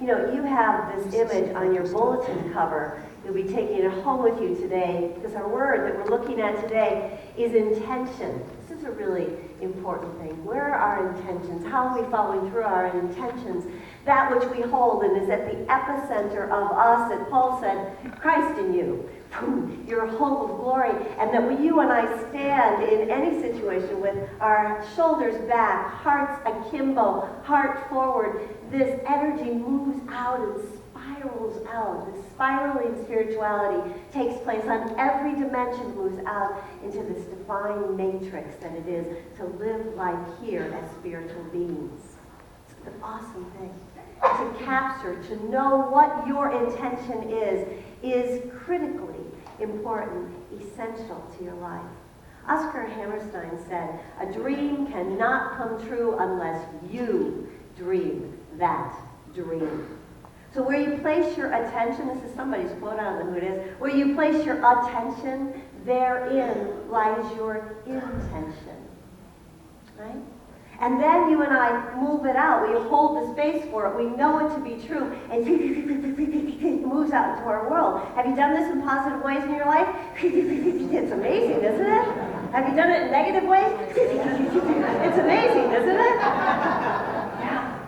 You know, you have this image on your bulletin cover. You'll be taking it home with you today because our word that we're looking at today is intention. This is a really important thing. Where are our intentions? How are we following through our intentions? That which we hold and is at the epicenter of us, that Paul said, Christ in you. Your hope of glory. And that when you and I stand in any situation with our shoulders back, hearts akimbo, heart forward, this energy moves out and spirals out. This spiraling spirituality takes place on every dimension, moves out into this divine matrix that it is to live life here as spiritual beings. It's an awesome thing. To capture, to know what your intention is critically important, essential to your life. Oscar Hammerstein said, a dream cannot come true unless you dream that dream. So where you place your attention, this is somebody's quote, I don't know who it is, where you place your attention, therein lies your intention. Right? And then you and I move it out. We hold the space for it. We know it to be true. And it moves out into our world. Have you done this in positive ways in your life? It's amazing, isn't it? Have you done it in negative ways? It's amazing, isn't it? Yeah.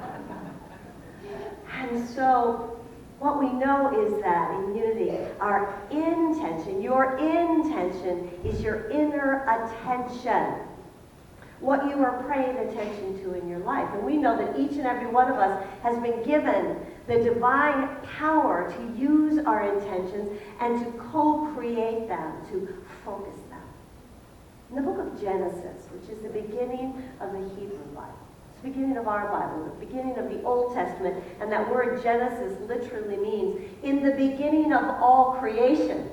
And so what we know is that in unity, our intention, your intention is your inner attention. What you are paying attention to in your life. And we know that each and every one of us has been given the divine power to use our intentions and to co-create them, to focus them. In the book of Genesis, which is the beginning of the Hebrew Bible, it's the beginning of our Bible, the beginning of the Old Testament, and that word Genesis literally means in the beginning of all creation.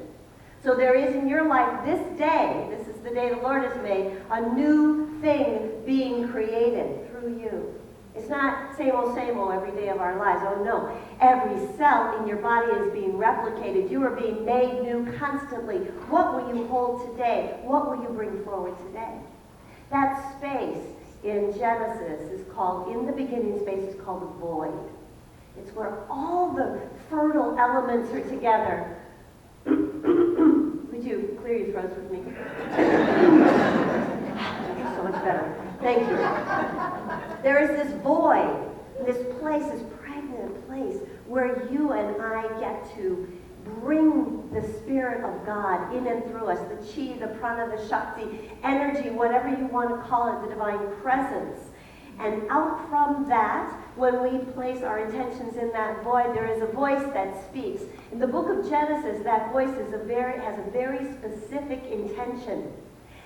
So there is in your life this day, this is the day the Lord has made, a new thing being created through you. It's not same old every day of our lives. Oh no. Every cell in your body is being replicated. You are being made new constantly. What will you hold today? What will you bring forward today? That space in Genesis is called, in the beginning space is called the void. It's where all the fertile elements are together. Would you clear your throats with me? So much better. Thank you. There is this void, this place, this pregnant place where you and I get to bring the Spirit of God in and through us, the chi, the prana, the shakti, energy, whatever you want to call it, the divine presence. And out from that, when we place our intentions in that void, there is a voice that speaks. In the book of Genesis, that voice has a very specific intention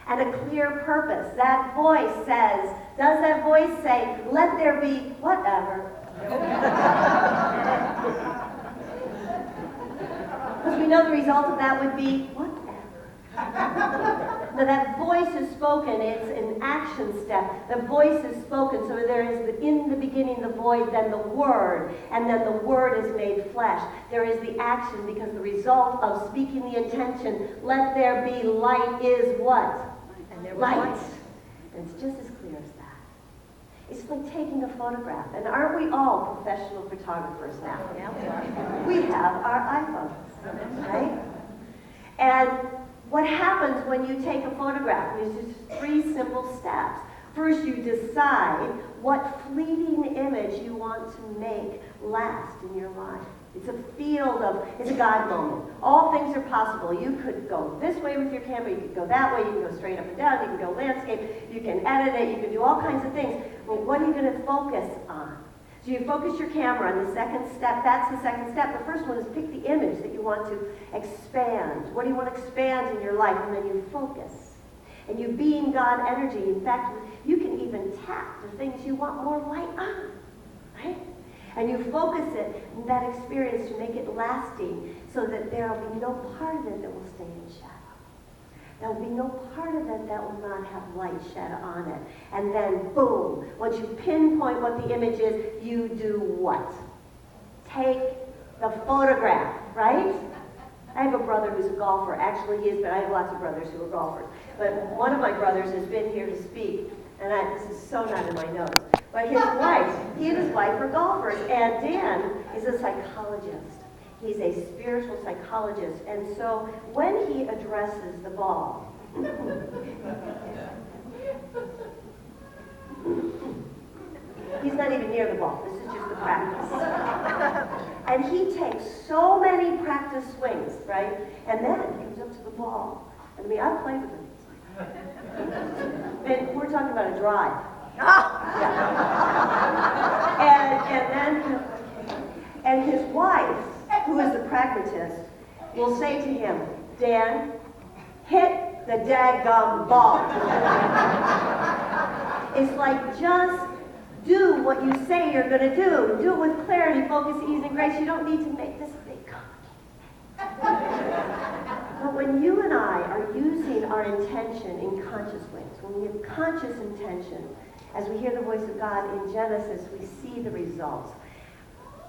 and a clear purpose. That voice says, does that voice say, let there be whatever? Because we know the result of that would be whatever. Now that voice is spoken, it's an action step. The voice is spoken, so there is in the beginning the void, then the word, and then the word is made flesh. There is the action because the result of speaking the intention, let there be light, is what? And there was light. And it's just as clear as that. It's like taking a photograph. And aren't we all professional photographers now? Yeah, we are. We have our iPhones, right? And what happens when you take a photograph? There's just 3 simple steps. First, you decide what fleeting image you want to make last in your life. It's it's a God moment. All things are possible. You could go this way with your camera, you could go that way, you can go straight up and down, you can go landscape, you can edit it, you can do all kinds of things. But what are you going to focus on? So you focus your camera on the second step. That's the second step. The first one is pick the image that you want to expand. What do you want to expand in your life? And then you focus. And you beam God energy. In fact, you can even tap the things you want more light on. Right? And you focus it in that experience to make it lasting so that there will be no part of it that will stay in shadow. There will be no part of it that will not have light shed on it. And then, boom, once you pinpoint what the image is, you do what? Take the photograph, right? I have a brother who's a golfer. Actually, he is, but I have lots of brothers who are golfers. But one of my brothers has been here to speak, and this is so not in my notes. But his wife, he and his wife are golfers, and Dan is a psychologist. He's a spiritual psychologist, and so when he addresses the ball, he's not even near the ball. This is just the practice. And he takes so many practice swings, right? And then he comes up to the ball. I mean, I've played with him. And we're talking about a drive. Yeah. And his wife, who is the pragmatist, will say to him, Dan, hit the daggum ball. It's like, just do what you say you're going to do. Do it with clarity, focus, ease, and grace. You don't need to make this big complicated. But when you and I are using our intention in conscious ways, when we have conscious intention, as we hear the voice of God in Genesis, we see the results.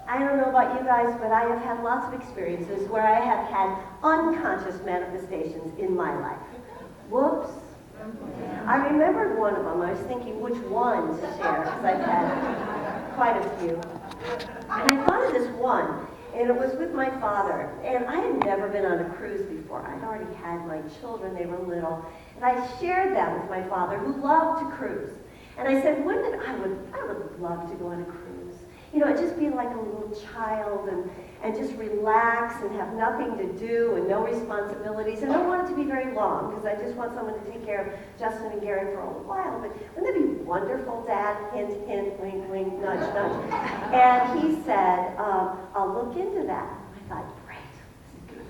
I don't know about you guys, but I have had lots of experiences where I have had unconscious manifestations in my life. Whoops. I remembered one of them. I was thinking which one to share, because I've had quite a few. And I thought of this one, and it was with my father. And I had never been on a cruise before. I'd already had my children. They were little. And I shared that with my father, who loved to cruise. And I said, I would love to go on a cruise. You know, just be like a little child and just relax and have nothing to do and no responsibilities. And I don't want it to be very long, because I just want someone to take care of Justin and Gary for a while. But wouldn't that be wonderful, Dad? Hint, hint, wink, wink, nudge, nudge. And he said, I'll look into that. I thought, great, this is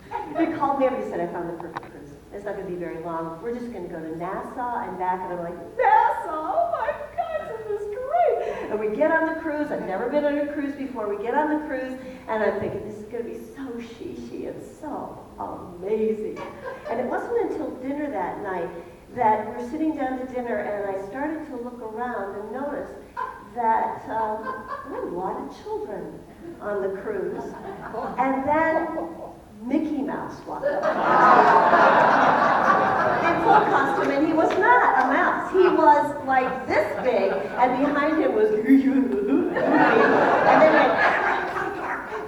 fantastic. He called me up and he said, I found the perfect cruise. It's not going to be very long. We're just going to go to Nassau and back. And I'm like, Nassau? Oh my God, this is great. And we get on the cruise. I've never been on a cruise before. We get on the cruise, and I'm thinking, this is going to be so she and so amazing. And it wasn't until dinner that night that we're sitting down to dinner, and I started to look around and notice that there were a lot of children on the cruise. And then Mickey Mouse walked up in full costume, and he was not a mouse. He was like this big, and behind him was and then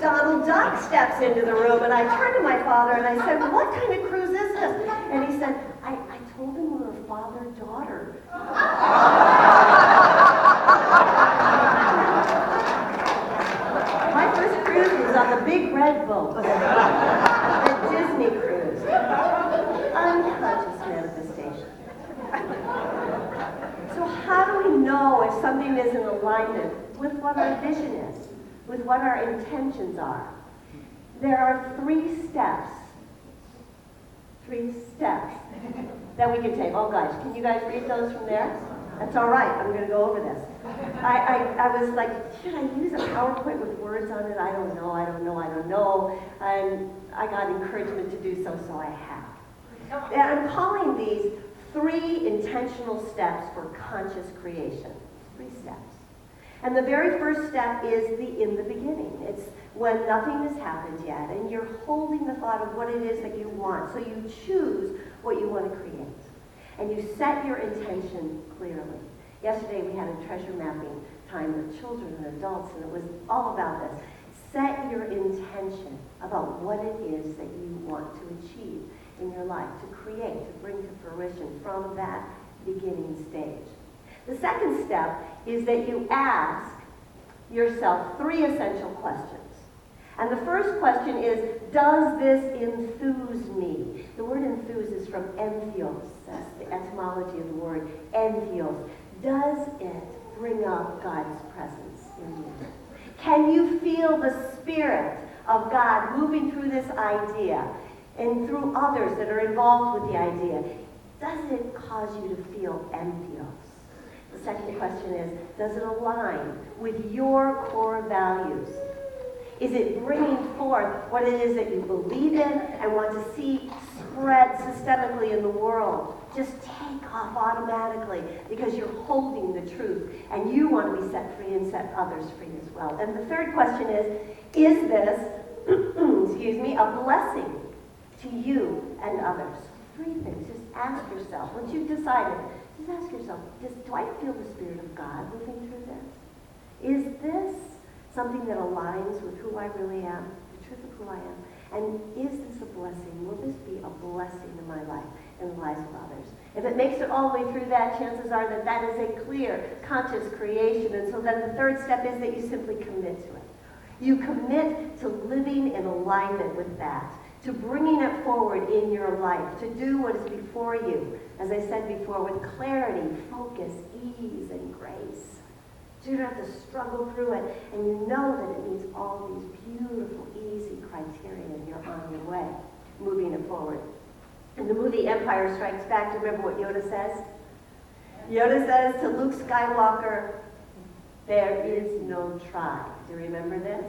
Donald Duck steps into the room, and I turned to my father and I said, what kind of cruise is this? And he said, I told him we were father-daughter. My first cruise was on the big red boat, the Disney cruise. Unconscious manifestation. So how do we know if something is in alignment with what our vision is, with what our intentions are? There are 3 steps. 3 steps that we can take. Oh, guys, can you guys read those from there? That's all right. I'm going to go over this. I was like, should I use a PowerPoint with words on it? I don't know. And I got encouragement to do so, so I have. And I'm calling these 3 intentional steps for conscious creation. 3 steps. And the very first step is in the beginning. It's when nothing has happened yet, and you're holding the thought of what it is that you want. So you choose what you want to create. And you set your intention clearly. Yesterday we had a treasure mapping time with children and adults, and it was all about this. Set your intention about what it is that you want to achieve in your life, to create, to bring to fruition from that beginning stage. The second step is that you ask yourself 3 essential questions. And the first question is, does this enthuse me? The word enthuse is from entheos. That's the etymology of the word, entheos. Does it bring up God's presence in you? Can you feel the Spirit of God moving through this idea and through others that are involved with the idea? Does it cause you to feel entheos? The second question is, does it align with your core values? Is it bringing forth what it is that you believe in and want to see spread systemically in the world? Just take off automatically because you're holding the truth and you want to be set free and set others free as well. And the third question is this, excuse me, a blessing to you and others? 3 things. Just ask yourself, once you've decided, Just ask yourself, do I feel the Spirit of God moving through this? Is this something that aligns with who I really am, the truth of who I am? And is this a blessing? Will this be a blessing in my life and the lives of others? If it makes it all the way through that, chances are that that is a clear, conscious creation. And so then the third step is that you simply commit to it. You commit to living in alignment with that, to bringing it forward in your life, to do what is before you, as I said before, with clarity, focus, ease, and grace. So you don't have to struggle through it, and you know that it meets all these beautiful, easy criteria, and you're on your way, moving it forward. In the movie Empire Strikes Back, do you remember what Yoda says? Yoda says to Luke Skywalker, there is no try. Do you remember this?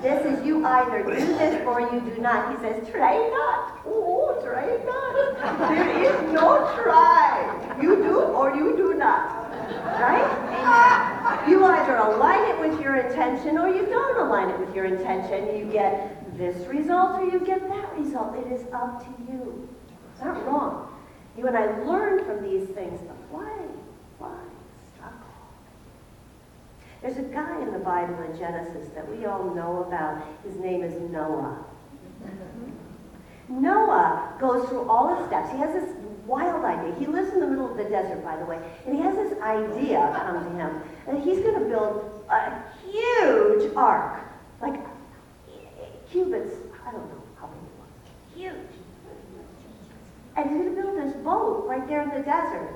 This is you either do this or you do not. He says, try not. Oh, try not. There is no try. You do or you do not. Right? You either align it with your intention or you don't align it with your intention. You get this result or you get that result. It is up to you. It's not wrong. You and I learn from these things, but why struggle? There's a guy in the Bible in Genesis that we all know about. His name is Noah. Noah goes through all his steps. He has this wild idea. He lives in the middle of the desert, by the way, and he has this idea come to him that he's going to build a huge ark, like cubits, I don't know how big it was, huge. And he's going to build this boat right there in the desert.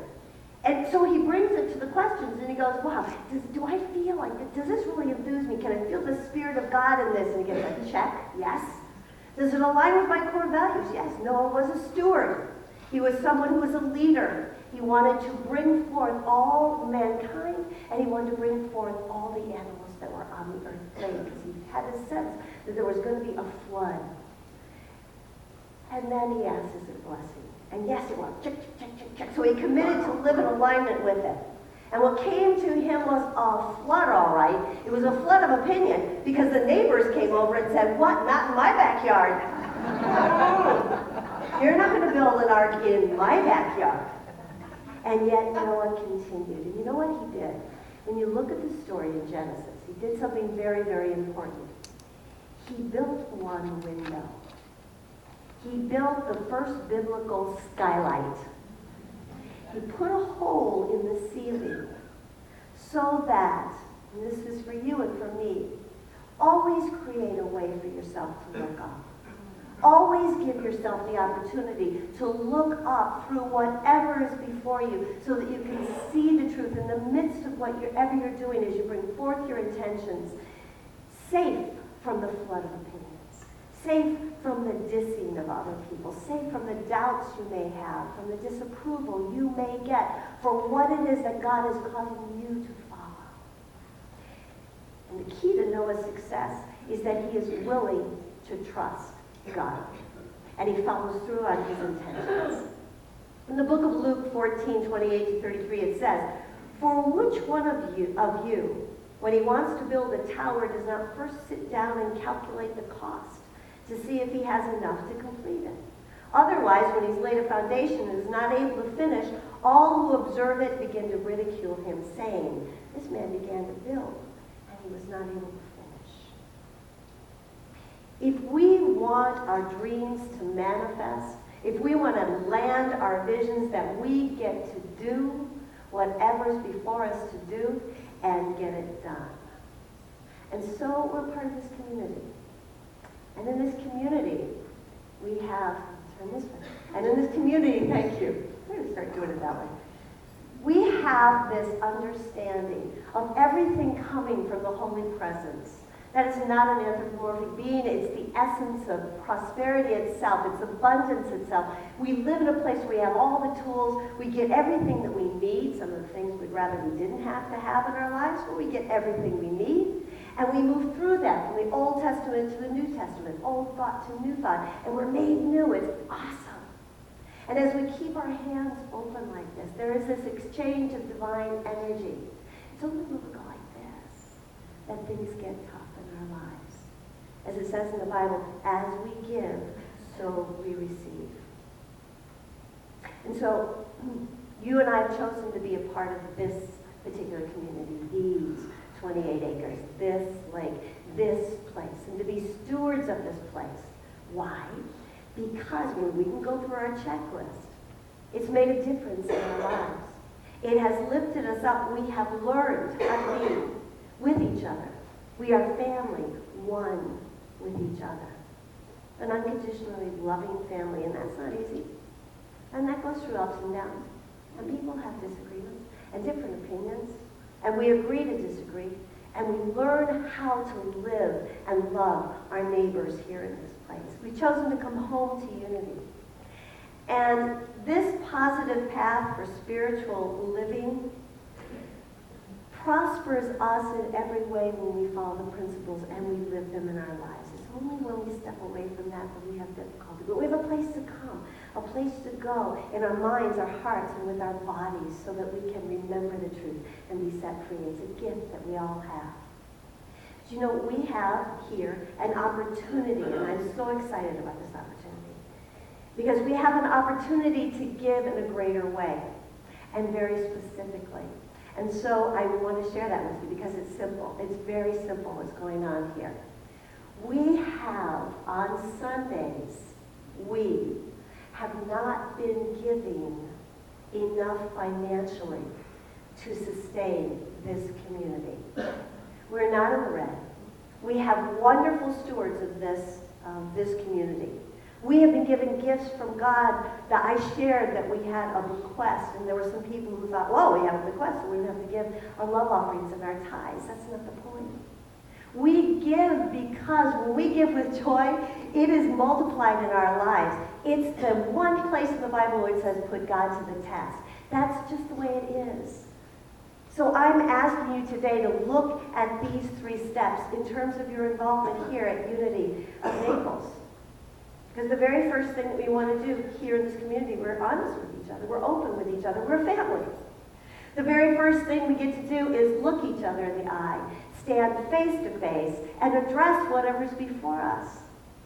And so he brings it to the questions, and he goes, wow, do I feel like, does this really enthuse me? Can I feel the Spirit of God in this? And he gets a check, yes. Does it align with my core values? Yes. Noah was a steward. He was someone who was a leader. He wanted to bring forth all mankind, and he wanted to bring forth all the animals that were on the earth plane, because he had a sense that there was going to be a flood. And then he asked, is it a blessing? And yes, it was. Check, check, check, check, check. So he committed to live in alignment with it. And what came to him was a flood, all right. It was a flood of opinion, because the neighbors came over and said, what? Not in my backyard. You're not going to build an ark in my backyard. And yet Noah continued. And you know what he did? When you look at the story in Genesis, he did something very, very important. He built one window. He built the first biblical skylight. He put a hole in the ceiling so that, and this is for you and for me, always create a way for yourself to look up. Always give yourself the opportunity to look up through whatever is before you so that you can see the truth in the midst of whatever you're doing as you bring forth your intentions, safe from the flood of opinions, safe from the dissing of other people, safe from the doubts you may have, from the disapproval you may get for what it is that God is causing you to follow. And the key to Noah's success is that he is willing to trust God, and he follows through on his intentions. In the book of Luke 14:28-33, it says, for which one of you, when he wants to build a tower, does not first sit down and calculate the cost to see if he has enough to complete it? Otherwise, when he's laid a foundation and is not able to finish, all who observe it begin to ridicule him, saying, this man began to build, and he was not able to finish. If we want our dreams to manifest, if we want to land our visions, that we get to do whatever's before us to do and get it done. And so we're part of this community. And in this community, we have, turn this way, and in this community, thank you. I'm going to start doing it that way. We have this understanding of everything coming from the Holy Presence. That it's not an anthropomorphic being, it's the essence of prosperity itself, it's abundance itself. We live in a place where we have all the tools, we get everything that we need, some of the things we'd rather we didn't have to have in our lives, but we get everything we need. And we move through that from the Old Testament to the New Testament, old thought to new thought, and we're made new. It's awesome. And as we keep our hands open like this, there is this exchange of divine energy. It's only when we go like this that things get tough in our lives. As it says in the Bible, as we give, so we receive. And so You and I have chosen to be a part of this particular community, these 28 acres, this lake, this place, and to be stewards of this place. Why? Because when we can go through our checklist, it's made a difference in our lives. It has lifted us up. We have learned how to be with each other. We are family, one with each other. An unconditionally loving family, and that's not easy. And that goes through ups and downs. And people have disagreements and different opinions. And we agree to disagree. And we learn how to live and love our neighbors here in this place. We've chosen to come home to unity. And this positive path for spiritual living prospers us in every way when we follow the principles and we live them in our lives. It's only when we step away from that that we have difficulty. But we have a place to come, a place to go in our minds, our hearts, and with our bodies so that we can remember the truth and be set free. It's a gift that we all have. But you know, we have here an opportunity, and I'm so excited about this opportunity, because we have an opportunity to give in a greater way, and very specifically. And so I want to share that with you because it's simple. It's very simple what's going on here. We have, on Sundays, we have not been giving enough financially to sustain this community. We're not in the red. We have wonderful stewards of this community. We have been given gifts from God that I shared that we had a bequest, and there were some people who thought, well, we have a bequest, so we have to give our love offerings and our tithes. That's not the point. We give because when we give with joy, it is multiplied in our lives. It's the one place in the Bible where it says, put God to the test. That's just the way it is. So I'm asking you today to look at these 3 steps in terms of your involvement here at Unity of Naples. Because the very first thing that we want to do here in this community, we're honest with each other. We're open with each other. We're a family. The very first thing we get to do is look each other in the eye, stand face to face, and address whatever's before us.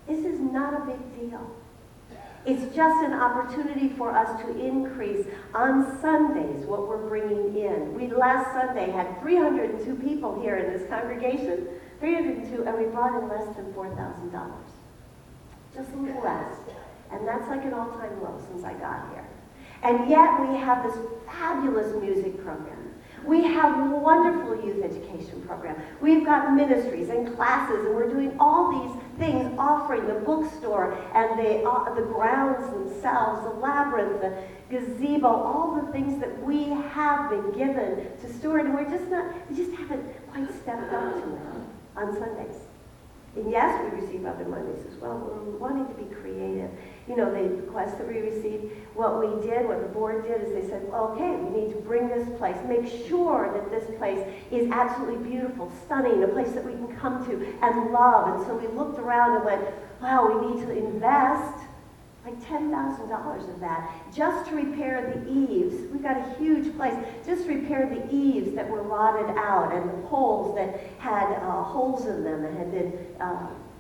This is not a big deal. It's just an opportunity for us to increase on Sundays what we're bringing in. We last Sunday had 302 people here in this congregation, 302, and we brought in less than $4,000. Just a little less. And that's like an all-time low since I got here. And yet we have this fabulous music program. We have a wonderful youth education program. We've got ministries and classes, and we're doing all these things, offering the bookstore and the grounds themselves, the labyrinth, the gazebo, all the things that we have been given to steward, and we just haven't quite stepped up to it on Sundays. And yes, we receive other monies as well. We're wanting to be creative. You know, the request that we received, what the board did is they said, well, okay, we need to bring this place, make sure that this place is absolutely beautiful, stunning, a place that we can come to and love. And so we looked around and went, wow, we need to invest like $10,000 of that just to repair the eaves. We've got a huge place. Just to repair the eaves that were rotted out and the poles that had holes in them and had been,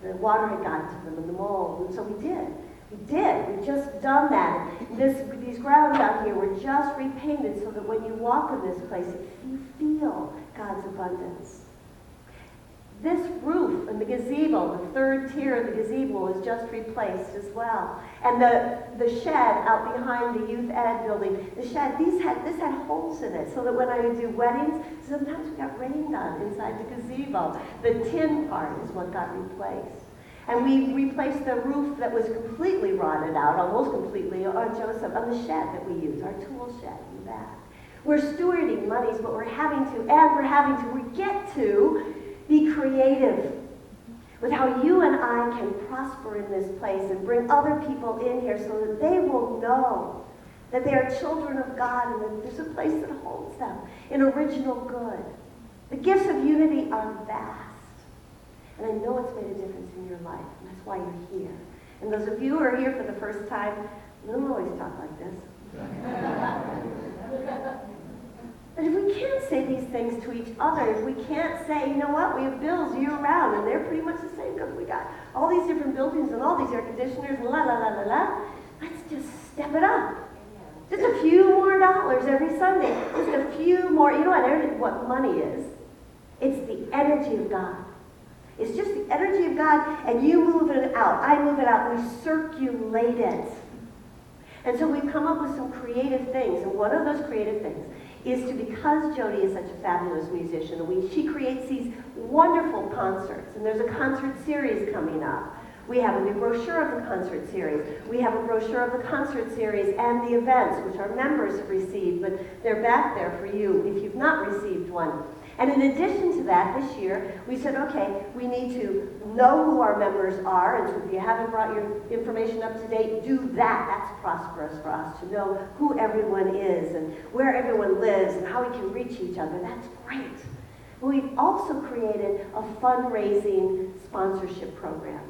the water had gotten to them and the mold. And so we did. We've just done that. These grounds out here were just repainted so that when you walk in this place, you feel God's abundance. This roof and the gazebo, the 3rd tier of the gazebo, was just replaced as well. And the shed out behind the youth ed building, this had holes in it so that when I would do weddings, sometimes we got rained on inside the gazebo. The tin part is what got replaced. And we replaced the roof that was completely rotted out, almost completely, on the shed that we use, our tool shed in the back. We're stewarding monies, but we're we get to be creative with how you and I can prosper in this place and bring other people in here so that they will know that they are children of God and that there's a place that holds them in original good. The gifts of unity are vast. And I know it's made a difference in your life, and that's why you're here. And those of you who are here for the first time, we don't always talk like this. But if we can't say these things to each other, if we can't say, you know what, we have bills year-round, and they're pretty much the same because we got all these different buildings and all these air conditioners and la, la, la, la, la, let's just step it up. Just a few more dollars every Sunday. Just a few more. You know what money is? It's the energy of God. It's just the energy of God, and you move it out. I move it out. We circulate it. And so we've come up with some creative things, and one of those creative things is to, because Jody is such a fabulous musician, she creates these wonderful concerts, and there's a concert series coming up. We have a new brochure of the concert series. We have a brochure of the concert series and the events, which our members have received, but they're back there for you if you've not received one. And in addition to that, this year, we said, okay, we need to know who our members are, and so if you haven't brought your information up to date, do that. That's prosperous for us, to know who everyone is and where everyone lives and how we can reach each other. That's great. But we've also created a fundraising sponsorship program.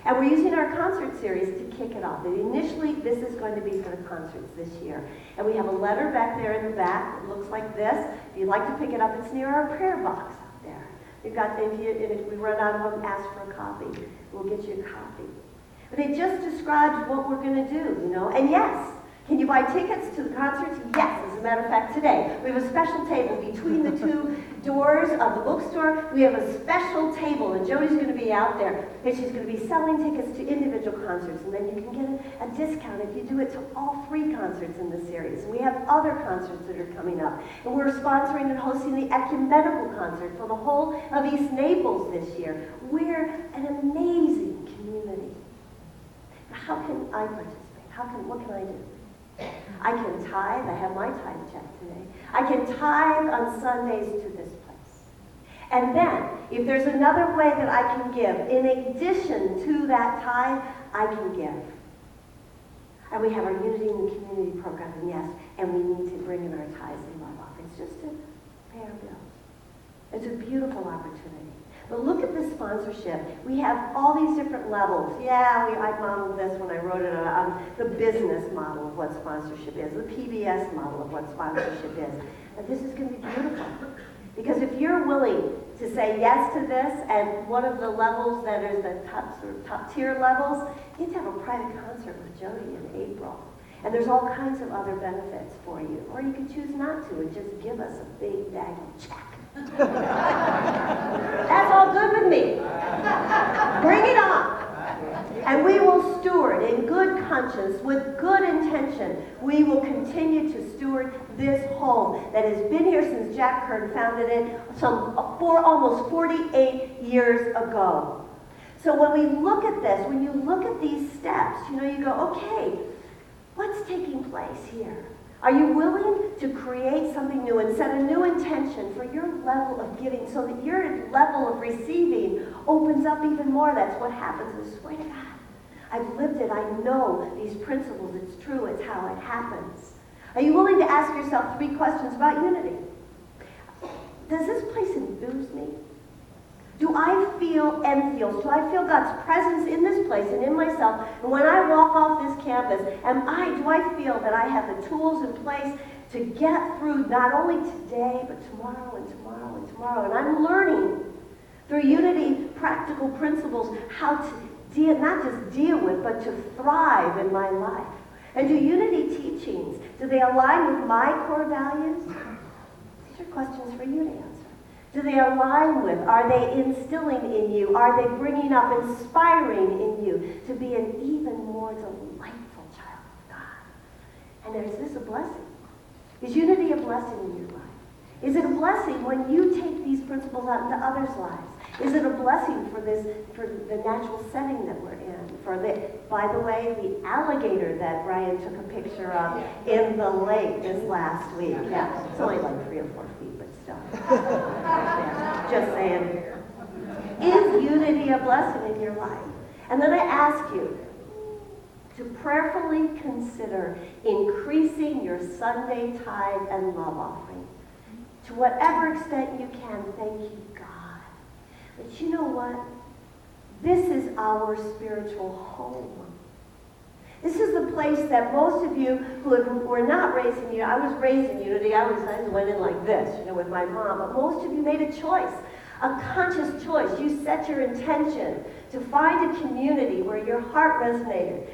And we're using our concert series to kick it off. And initially, this is going to be for the concerts this year. And we have a letter back there in the back. It looks like this. If you'd like to pick it up, it's near our prayer box out there. We've got, if we run out of them, ask for a copy. We'll get you a copy. But it just describes what we're going to do, you know. And yes, can you buy tickets to the concerts? Yes. As a matter of fact, today, we have a special table between the two doors of the bookstore. We have a special table, and Jody's going to be out there, and she's going to be selling tickets to individual concerts, and then you can get a discount if you do it to all 3 concerts in the series. And we have other concerts that are coming up, and we're sponsoring and hosting the ecumenical concert for the whole of East Naples this year. We're an amazing community. How can I participate? What can I do? I can tithe. I have my tithe check today. I can tithe on Sundays to this place. And then, if there's another way that I can give, in addition to that tithe, I can give. And we have our Unity in the Community program, and yes, and we need to bring in our tithes and love offerings just to pay our bills. It's a beautiful opportunity. But look at the sponsorship. We have all these different levels. Yeah, I modeled this when I wrote it on the business model of what sponsorship is, the PBS model of what sponsorship is. And this is going to be beautiful. Because if you're willing to say yes to this, and one of the levels that is the top tier levels, you get to have a private concert with Jody in April. And there's all kinds of other benefits for you. Or you can choose not to and just give us a big daggy check. That's all good with me. Bring it on. And we will steward in good conscience, with good intention. We will continue to steward this home that has been here since Jack Kern founded it almost 48 years ago. So when we look at this, when you look at these steps, you go, okay, what's taking place here? Are you willing to create something new and set a new intention for your level of giving so that your level of receiving opens up even more? That's what happens. I swear to God. I've lived it. I know these principles. It's true. It's how it happens. Are you willing to ask yourself 3 questions about unity? Does this place enthuse me? Do I feel entheos? Do I feel God's presence in this place and in myself? And when I walk off this campus, do I feel that I have the tools in place to get through not only today, but tomorrow and tomorrow and tomorrow? And I'm learning through unity practical principles how to not just deal with, but to thrive in my life. And do unity teachings, do they align with my core values? These are questions for you to answer. Do they align with? Are they instilling in you? Are they bringing up, inspiring in you to be an even more delightful child of God? And is this a blessing? Is unity a blessing in your life? Is it a blessing when you take these principles out into others' lives? Is it a blessing for the natural setting that we're in? By the way, the alligator that Brian took a picture of in the lake this last week. Yeah, it's only like 3 or 4 feet, but still. Just saying. Is unity a blessing in your life? And then I ask you to prayerfully consider increasing your Sunday tithe and love offering. To whatever extent you can, thank you, God. But you know what? This is our spiritual home. This is the place that most of you who were not raised in unity, I was raised in unity, I went in like this, with my mom, but most of you made a choice, a conscious choice. You set your intention to find a community where your heart resonated,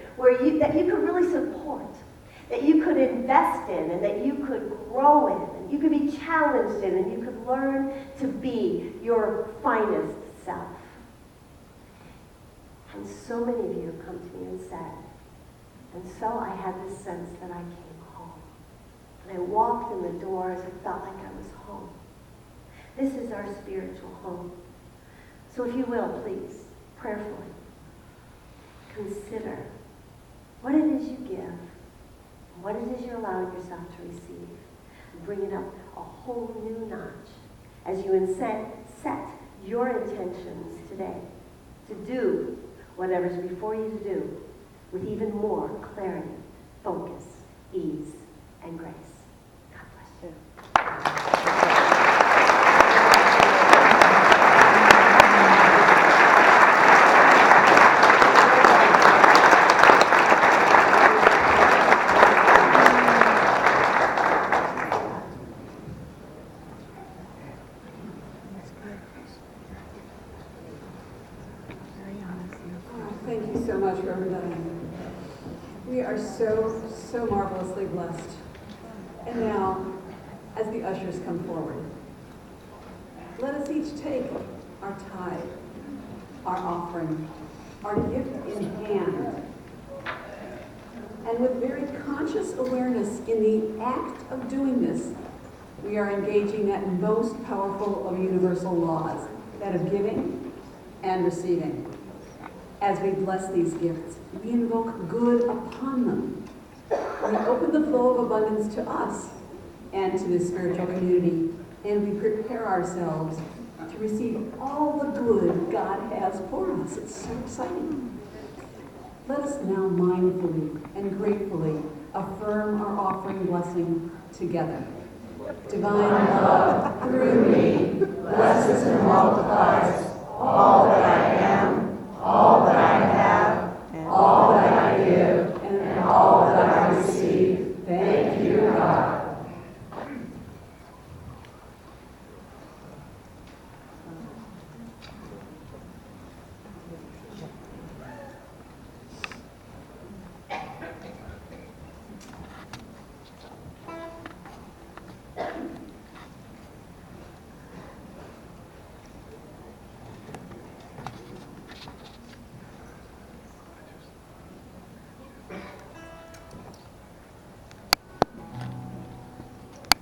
that you could really support. that you could invest in and that you could grow in, and you could be challenged in, and you could learn to be your finest self. And so many of you have come to me and said, and so I had this sense that I came home. And I walked in the doors, I felt like I was home. This is our spiritual home. So if you will, please, prayerfully, consider what it is you give, what it is you're allowing yourself to receive, and bring it up a whole new notch as you set your intentions today to do whatever's before you to do with even more clarity, focus, ease, and grace. God bless you. Thank you so much, Reverend Diane. We are so marvelously blessed. And now, as the ushers come forward, let us each take our tithe, our offering, our gift in hand, and with very conscious awareness in the act of doing this, we are engaging that most powerful of universal laws, that of giving and receiving. As we bless these gifts, we invoke good upon them. We open the flow of abundance to us and to this spiritual community, and we prepare ourselves to receive all the good God has for us. It's so exciting. Let us now mindfully and gratefully affirm our offering blessing together. Divine love, through me, blesses and multiplies all that I am